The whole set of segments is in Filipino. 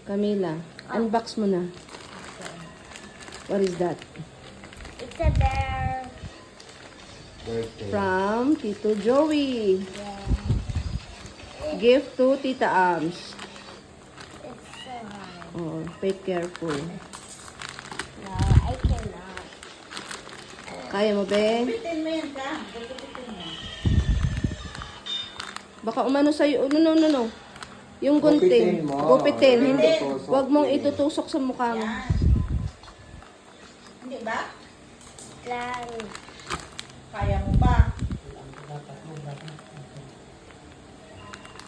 Camila, unbox mo na. What is that? It's a bear. Birthday. From Tito Joey. Yeah. Gift to Tita Ams. It's so hard. Oh, be careful. No, I cannot. Kaya mo, be? Gupitin mo yan ka. Gupitin mo. Baka umano sa'yo. No. Yung gunting. Gupitin mo. Gupitin. Hindi. Itutusok. Huwag mong itutusok sa mukha mo. Yan. Hindi ba? Lang. Kaya mo ba?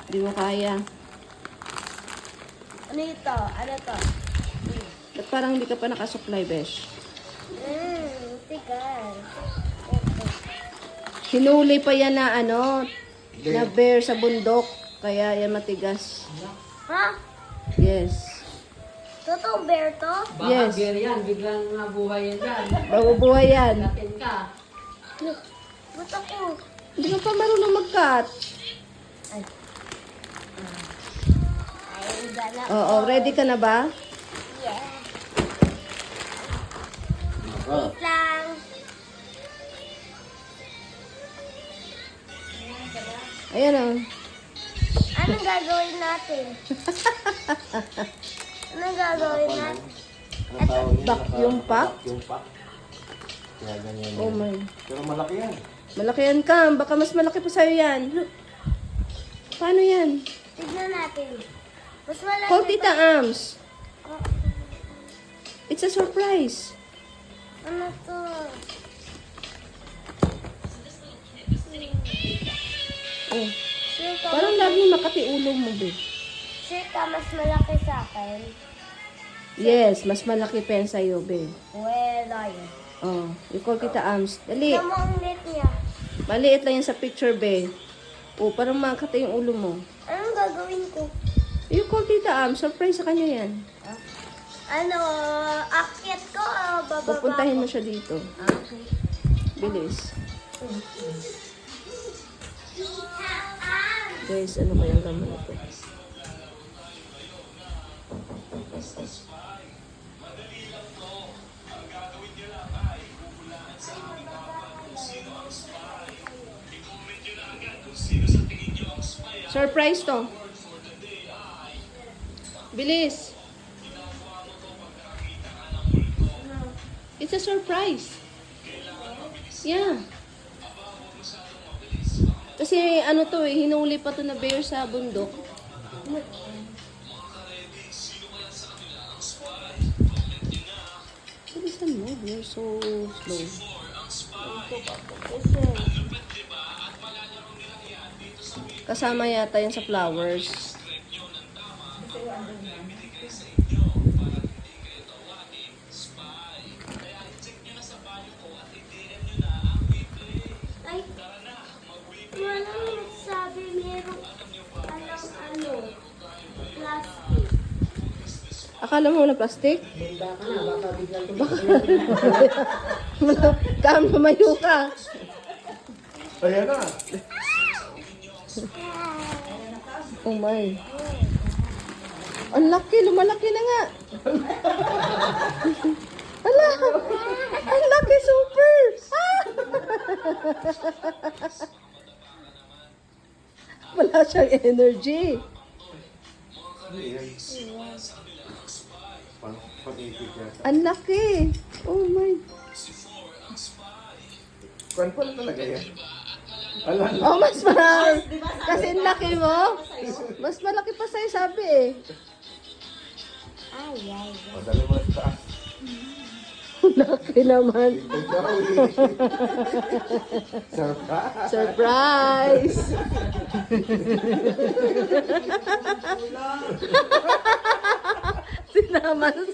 Hindi mo kaya. Ano ito? Ano to? Ba't parang hindi ka pa nakasuklay, besh? Tigal. Hinuli pa yan na na bear sa bundok. Kaya yan matigas. Ha? Yes. Totoong bear to? Baka Yes. beer yan, biglang nabuhay yan dyan. Mabubuhay yan. Latin ka. Ba't ako? Hindi ka pa marunong mag-cut. I'm gonna Oo, ready ka na ba? Yeah. Ah, Wait lang. Ayan o. Anong gagawin natin? Anong gagawin natin? Ang tawag niya, Vacuum pack? Vacuum pack. Kaya ganyan Oh yan. my. Pero malaki yan. Malaki yan, Cam. Baka mas malaki pa sa'yo yan. Look. Paano yan? Tignan natin. Mas malaki Call ito. Tita Ams. It's a surprise. Ano to? Oh. Sure ka, Parang laging makati ulo mo, be. sure ka mas malaki sa akin? Yes, mas malaki pa yan sa'yo, be. Well, ayun. Oh, i-call Tita Ams. Dali. Tignan mo ang lit niya. Maliit lang yan sa picture, be. Oh, parang makati yung ulo mo. Anong gagawin ko? You call Tita Ams. Surprise sa kanya yan. Ano, akyat ko o bababa Pupuntahin mo ko? siya dito. Okay. Bilis. Guys, ano kayang laman ito? Surprise to. Bilis. It's a surprise. Yeah. Kasi ano to hinuli pa to na bear sa bundok. Bilisan mo, you're so slow. Kasama yata yan sa flowers. Ay, walang nagsabi merong ano, plastic. Akala mo wala plastic? Bunda ka na, baka biglang Kam, lumayo ka. Ayan na. Oh my. Ang laki, lumalaki na nga. Ala, ang laki, super. Ah! Wala siyang energy. Pag-ipit yata. Ang laki. Oh my. Kwan pala talaga yan. Alam. Oh, mas marami. Kasi ang laki mo. Mas malaki pa sa'yo, sabi eh. Ay, ay, ay. Madali mo sa taas. Laki naman. Ikaw eh. Surprise. Surprise! Sinama sa